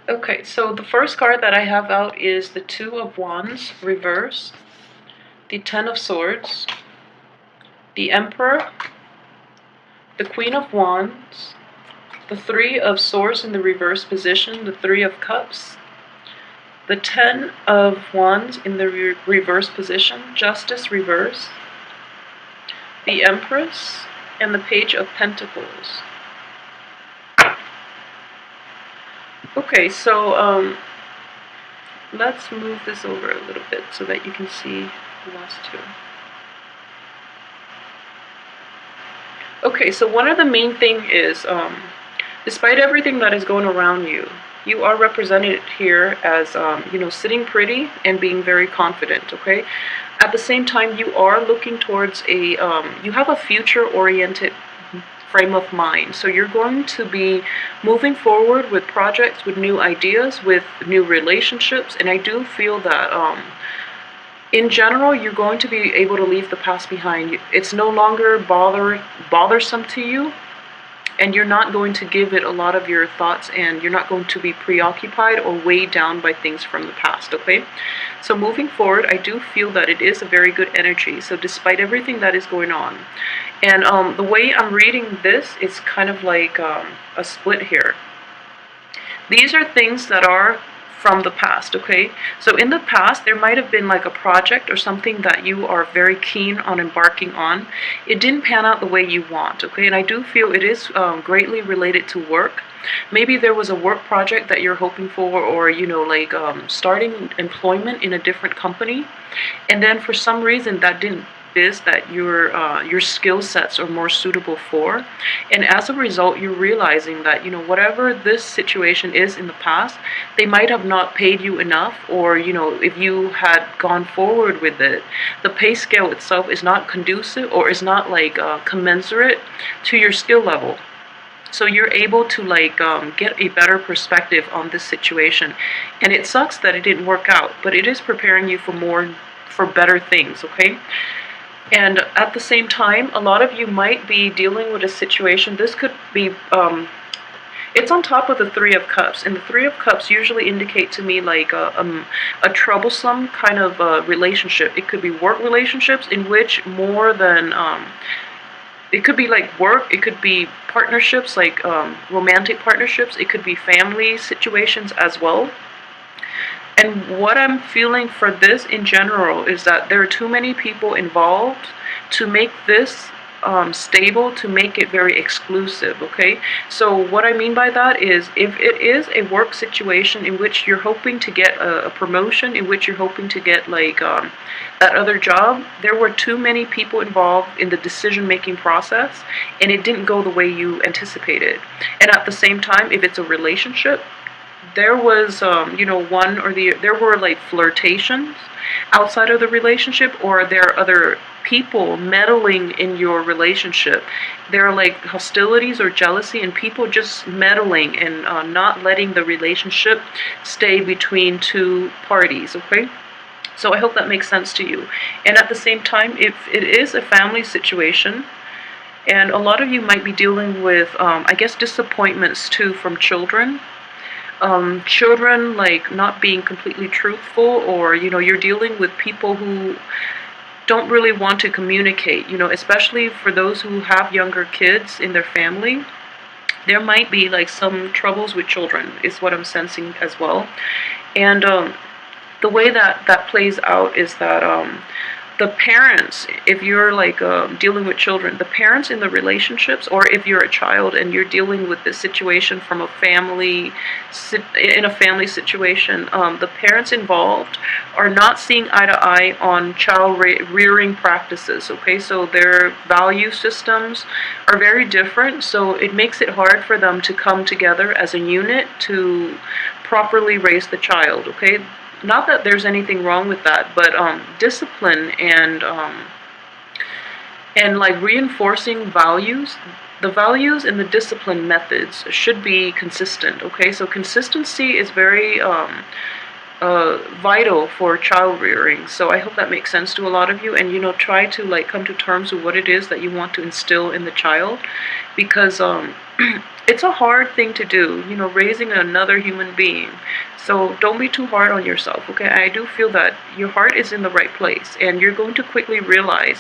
Okay, so the first card that I have out is the Two of Wands reverse, the Ten of Swords, the Emperor, the Queen of Wands, the Three of Swords in the reverse position, the Three of Cups, the Ten of Wands in the reverse position, Justice reverse, the Empress, and the Page of Pentacles. Okay, so let's move this over a little bit so that you can see the last two. Okay, so one of the main thing is, despite everything that is going around you, you are represented here as, sitting pretty and being very confident, okay? At the same time, you are looking towards you have a future-oriented frame of mind. So you're going to be moving forward with projects, with new ideas, with new relationships, and I do feel that, in general, you're going to be able to leave the past behind. It's no longer bothersome to you, and you're not going to give it a lot of your thoughts, and you're not going to be preoccupied or weighed down by things from the past, okay? So moving forward, I do feel that it is a very good energy, so despite everything that is going on. And the way I'm reading this is kind of like a split here. These are things that are from the past, okay? So in the past, there might have been like a project or something that you are very keen on embarking on. It didn't pan out the way you want, okay? And I do feel it is greatly related to work. Maybe there was a work project that you're hoping for, or, starting employment in a different company. And then for some reason that didn't that your skill sets are more suitable for, and as a result you're realizing that whatever this situation is in the past, they might have not paid you enough, or if you had gone forward with it, the pay scale itself is not conducive or is not commensurate to your skill level. So you're able to get a better perspective on this situation, and it sucks that it didn't work out, but it is preparing you for better things, okay? And at the same time, a lot of you might be dealing with a situation. This could be, it's on top of the Three of Cups. And the Three of Cups usually indicate to me like a troublesome kind of relationship. It could be work relationships in which more than, it could be like work, it could be partnerships, like romantic partnerships. It could be family situations as well. And what I'm feeling for this in general is that there are too many people involved to make this stable, to make it very exclusive, okay? So what I mean by that is, if it is a work situation in which you're hoping to get a promotion, in which you're hoping to get that other job, there were too many people involved in the decision-making process, and it didn't go the way you anticipated. And at the same time, if it's a relationship, there was, there were like flirtations outside of the relationship, or there are other people meddling in your relationship. There are like hostilities or jealousy, and people just meddling and not letting the relationship stay between two parties, okay? So I hope that makes sense to you. And at the same time, if it is a family situation, and a lot of you might be dealing with, disappointments too from children. Children like not being completely truthful, or you're dealing with people who don't really want to communicate, especially for those who have younger kids in their family. There might be like some troubles with children is what I'm sensing as well. And the way that plays out is that the parents, if you're dealing with children, the parents in the relationships, or if you're a child and you're dealing with this situation from a family situation, the parents involved are not seeing eye to eye on child rearing practices, okay? So their value systems are very different, so it makes it hard for them to come together as a unit to properly raise the child, okay? Not that there's anything wrong with that, but discipline and reinforcing values, the values and the discipline methods should be consistent, okay? So consistency is very vital for child rearing. So I hope that makes sense to a lot of you, and try to like come to terms with what it is that you want to instill in the child, because it's a hard thing to do, raising another human being. So don't be too hard on yourself, okay? I do feel that your heart is in the right place, and you're going to quickly realize,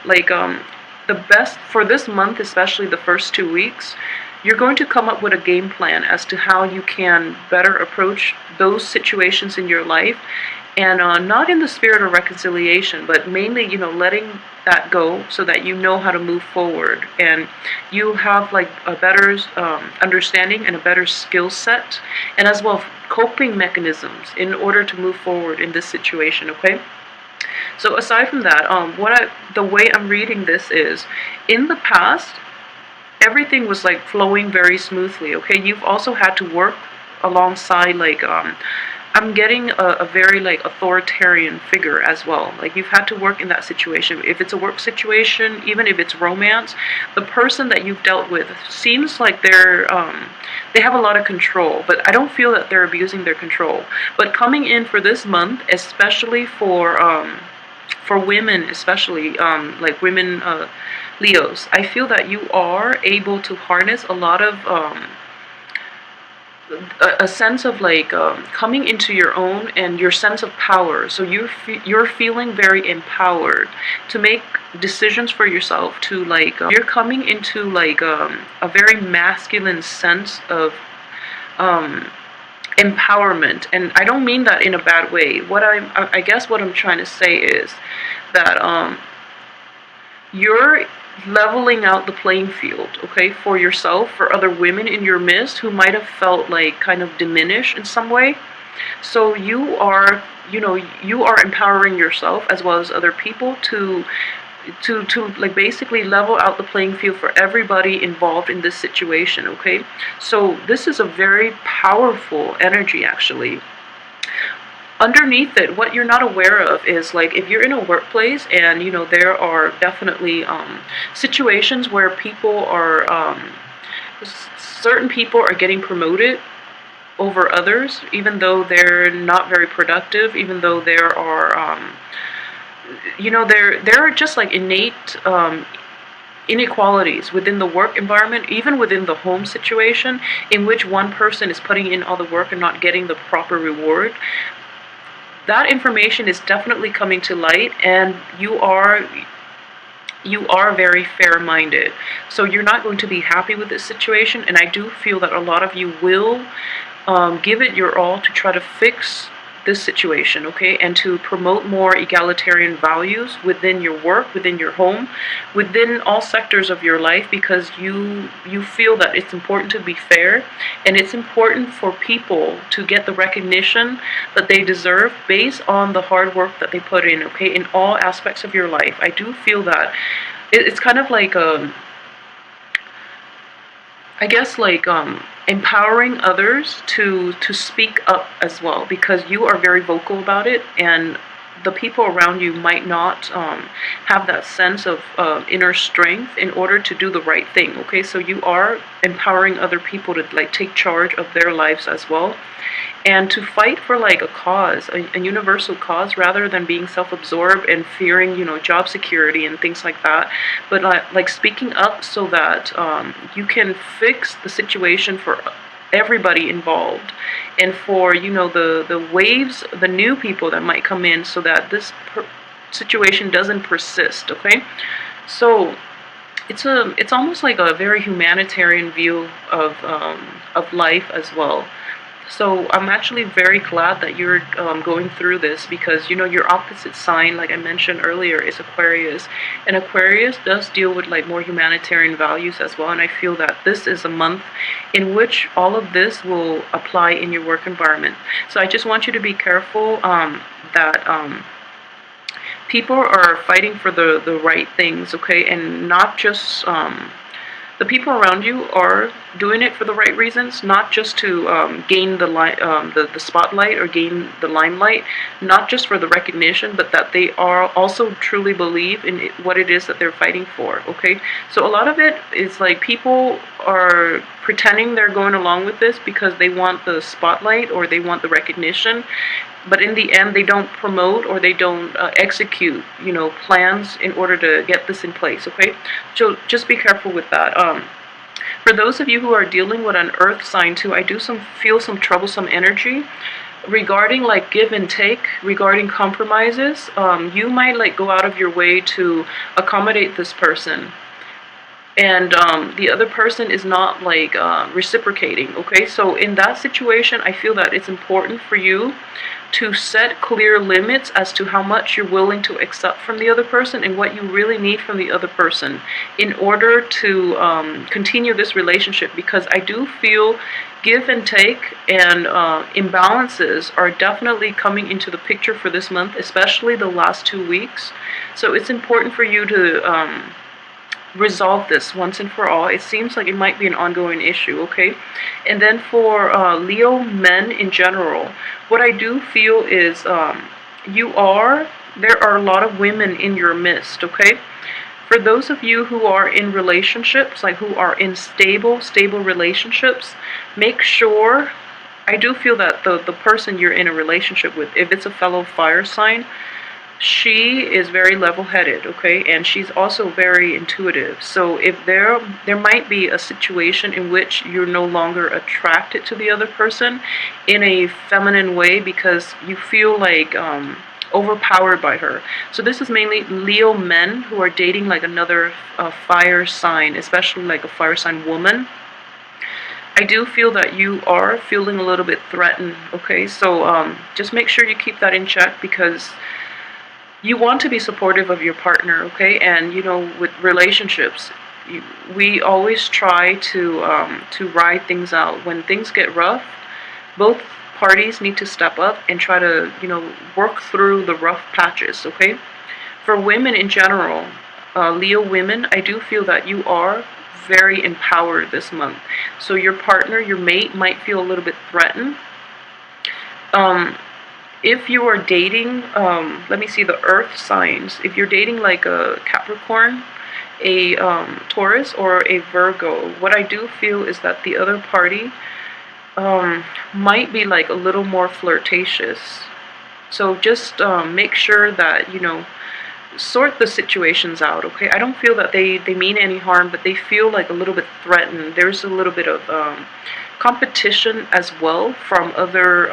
like, the best for this month, especially the first 2 weeks, you're going to come up with a game plan as to how you can better approach those situations in your life, and not in the spirit of reconciliation, but mainly, letting that go so that you know how to move forward, and you have like a better understanding and a better skill set, and as well coping mechanisms in order to move forward in this situation, okay? So aside from that, the way I'm reading this is, in the past, everything was like flowing very smoothly, okay? You've also had to work alongside, like, I'm getting a very like authoritarian figure as well. Like, you've had to work in that situation. If it's a work situation, even if it's romance, the person that you've dealt with seems like they have a lot of control, but I don't feel that they're abusing their control. But coming in for this month, especially for women, especially like women, Leos, I feel that you are able to harness a lot of a sense of like coming into your own and your sense of power. So you're feeling very empowered to make decisions for yourself. To like you're coming into like a very masculine sense of empowerment, and I don't mean that in a bad way. I guess what I'm trying to say is that you're leveling out the playing field, okay, for yourself, for other women in your midst who might have felt like kind of diminished in some way. So you are empowering yourself as well as other people to like basically level out the playing field for everybody involved in this situation, okay? So this is a very powerful energy, actually. Underneath it, what you're not aware of is, like, if you're in a workplace and there are definitely situations where people are certain people are getting promoted over others, even though they're not very productive, even though there are there are just like innate inequalities within the work environment, even within the home situation, in which one person is putting in all the work and not getting the proper reward. That information is definitely coming to light, and you are very fair-minded. So you're not going to be happy with this situation, and I do feel that a lot of you will give it your all to try to fix this situation, okay, and to promote more egalitarian values within your work, within your home, within all sectors of your life, because you feel that it's important to be fair, and it's important for people to get the recognition that they deserve based on the hard work that they put in, okay, in all aspects of your life. I do feel that it's kind of like I guess like empowering others to speak up as well, because you are very vocal about it, and the people around you might not have that sense of inner strength in order to do the right thing, okay? So you are empowering other people to like take charge of their lives as well, and to fight for like a cause, a universal cause, rather than being self-absorbed and fearing, job security and things like that. But like speaking up so that you can fix the situation for everybody involved, and for the waves, the new people that might come in, so that this situation doesn't persist, okay? So it's almost like a very humanitarian view of life as well. So I'm actually very glad that you're going through this, because your opposite sign, like I mentioned earlier, is Aquarius, and Aquarius does deal with like more humanitarian values as well. And I feel that this is a month in which all of this will apply in your work environment. So I just want you to be careful that people are fighting for the right things, okay, and not just the people around you are doing it for the right reasons, not just to gain the spotlight or gain the limelight, not just for the recognition, but that they are also truly believe in what it is that they're fighting for. Okay, so a lot of it is like people are pretending they're going along with this because they want the spotlight or they want the recognition, but in the end they don't promote or they don't execute, plans in order to get this in place. Okay, so just be careful with that. For those of you who are dealing with an earth sign too, I do feel some troublesome energy regarding like give and take, regarding compromises. You might like go out of your way to accommodate this person, and the other person is not like reciprocating. Okay, so in that situation, I feel that it's important for you to set clear limits as to how much you're willing to accept from the other person and what you really need from the other person in order to continue this relationship, because I do feel give and take and imbalances are definitely coming into the picture for this month, especially the last 2 weeks. So it's important for you to resolve this once and for all. It seems like it might be an ongoing issue. Okay, and then for Leo men in general, what I do feel is there are a lot of women in your midst. Okay, for those of you who are in relationships, like who are in stable relationships, make sure, I do feel that the person you're in a relationship with, if it's a fellow fire sign, she is very level-headed, okay, and she's also very intuitive. So if there might be a situation in which you're no longer attracted to the other person in a feminine way because you feel like overpowered by her. So this is mainly Leo men who are dating like another fire sign, especially like a fire sign woman. I do feel that you are feeling a little bit threatened. Okay, so just make sure you keep that in check, because you want to be supportive of your partner. Okay, and with relationships, we always try to ride things out. When things get rough, both parties need to step up and try to work through the rough patches. Okay, for women in general, Leo women, I do feel that you are very empowered this month. So your partner, your mate, might feel a little bit threatened. If you are dating, let me see the earth signs. If you're dating like a Capricorn, a Taurus, or a Virgo, what I do feel is that the other party might be like a little more flirtatious. So just make sure that, sort the situations out. Okay, I don't feel that they mean any harm, but they feel like a little bit threatened. There's a little bit of competition as well from other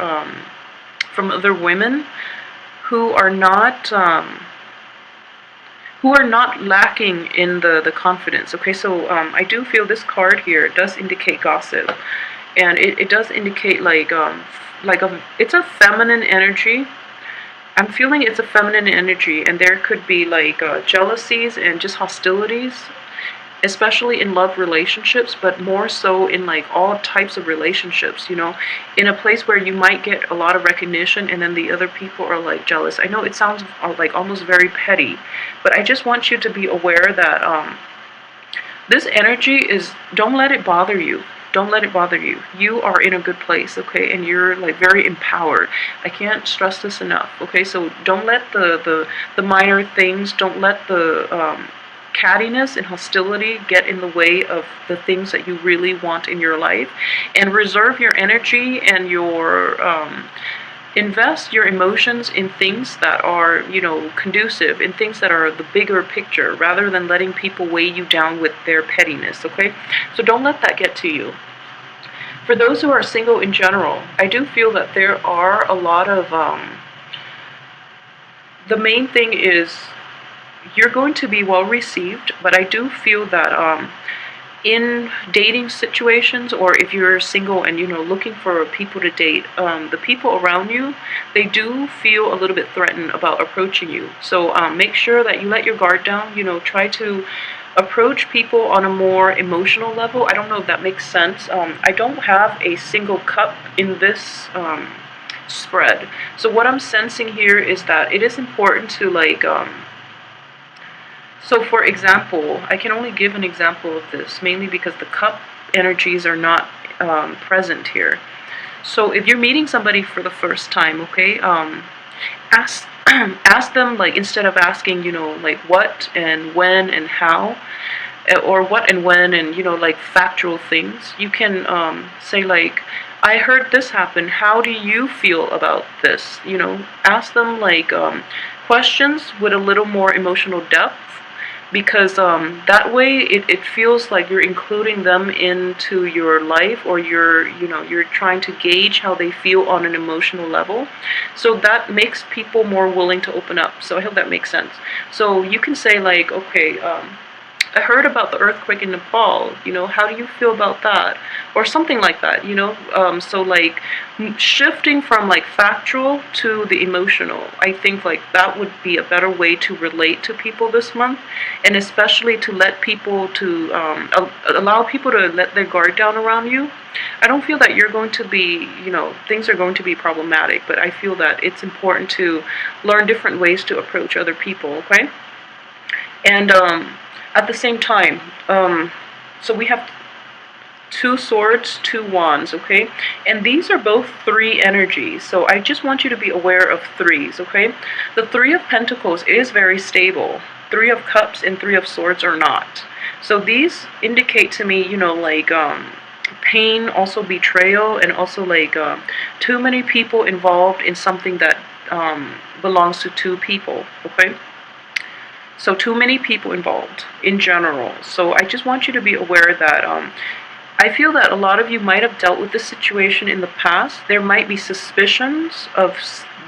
women who are not lacking in the confidence. Okay, so I do feel this card here does indicate gossip, and it does indicate it's a feminine energy. I'm feeling it's a feminine energy, and there could be like jealousies and just hostilities, especially in love relationships, but more so in like all types of relationships, in a place where you might get a lot of recognition and then the other people are like jealous. I know it sounds like almost very petty, but I just want you to be aware that this energy is, don't let it bother you. Don't let it bother you. You are in a good place, okay, and you're like very empowered. I can't stress this enough. Okay, so don't let the minor things, don't let the cattiness and hostility get in the way of the things that you really want in your life, and reserve your energy and your invest your emotions in things that are conducive, in things that are the bigger picture, rather than letting people weigh you down with their pettiness. Okay, so don't let that get to you. For those who are single in general, I do feel that there are a lot of the main thing is you're going to be well received, but I do feel that in dating situations, or if you're single and looking for people to date, the people around you, they do feel a little bit threatened about approaching you. So make sure that you let your guard down. Try to approach people on a more emotional level. I don't know if that makes sense. I don't have a single cup in this spread. So what I'm sensing here is that it is important to so for example, I can only give an example of this, mainly because the cup energies are not present here. So if you're meeting somebody for the first time, okay, ask ask them, like, instead of asking, like, what and when and how, or what and when, and like factual things, you can say, like, I heard this happen, how do you feel about this? Ask them, like, questions with a little more emotional depth, because that way it feels like you're including them into your life, or you're trying to gauge how they feel on an emotional level. So that makes people more willing to open up. So I hope that makes sense. So you can say, like, okay, I heard about the earthquake in Nepal, how do you feel about that? Or something like that. So, like, shifting from, like, factual to the emotional, I think, like, that would be a better way to relate to people this month, and especially to let people to, allow people to let their guard down around you. I don't feel that you're going to be, things are going to be problematic, but I feel that it's important to learn different ways to approach other people, okay? And, at the same time, so we have 2 swords, 2 wands, okay? And these are both 3 energies, so I just want you to be aware of 3s, okay? The 3 of Pentacles is very stable. 3 of Cups and 3 of Swords are not. So these indicate to me, like, pain, also betrayal, and also, like, too many people involved in something that belongs to 2 people, okay? So too many people involved in general. So I just want you to be aware that I feel that a lot of you might have dealt with this situation in the past. There might be suspicions of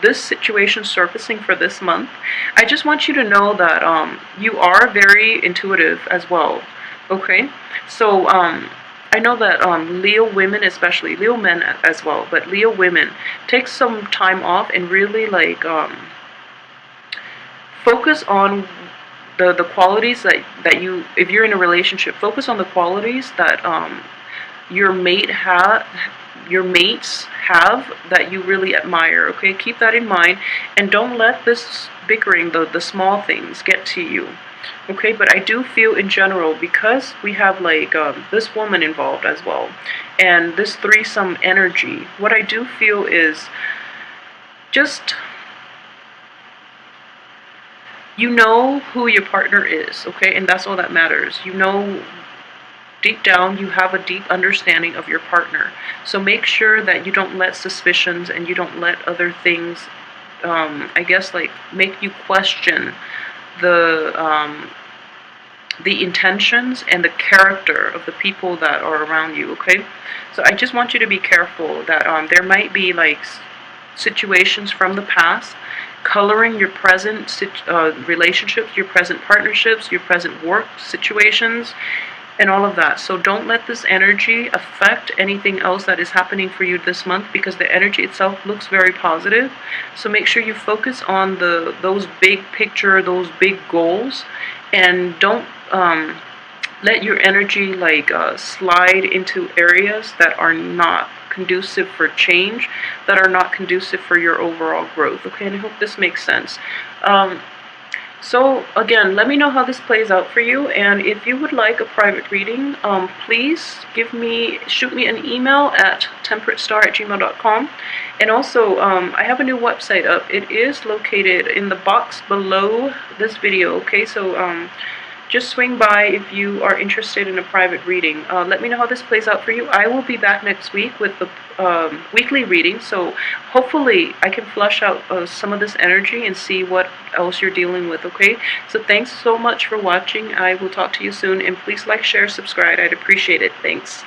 this situation surfacing for this month. I just want you to know that you are very intuitive as well. Okay? So I know that Leo women, especially Leo men as well, but Leo women, take some time off and really, like, focus on the qualities that you, if you're in a relationship, focus on the qualities that your mates have that you really admire, okay? Keep that in mind, and don't let this bickering, the small things, get to you, okay? But I do feel in general, because we have, like, this woman involved as well, and this threesome energy, what I do feel is just, you know who your partner is, okay? And that's all that matters. Deep down, you have a deep understanding of your partner. So make sure that you don't let suspicions and you don't let other things, I guess, like, make you question the intentions and the character of the people that are around you, okay? So I just want you to be careful that there might be, like, situations from the past coloring your present relationships, your present partnerships, your present work situations, and all of that. So don't let this energy affect anything else that is happening for you this month, because the energy itself looks very positive. So make sure you focus on those big picture, those big goals, and don't let your energy, like, slide into areas that are not conducive for change, that are not conducive for your overall growth, okay? And I hope this makes sense. So again, let me know how this plays out for you, and if you would like a private reading, please shoot me an email at temperatestar@gmail.com. And also, I have a new website up. It is located in the box below this video, okay? So just swing by if you are interested in a private reading. Let me know how this plays out for you. I will be back next week with the weekly reading, so hopefully I can flush out some of this energy and see what else you're dealing with, okay? So thanks so much for watching. I will talk to you soon, and please like, share, subscribe. I'd appreciate it. Thanks.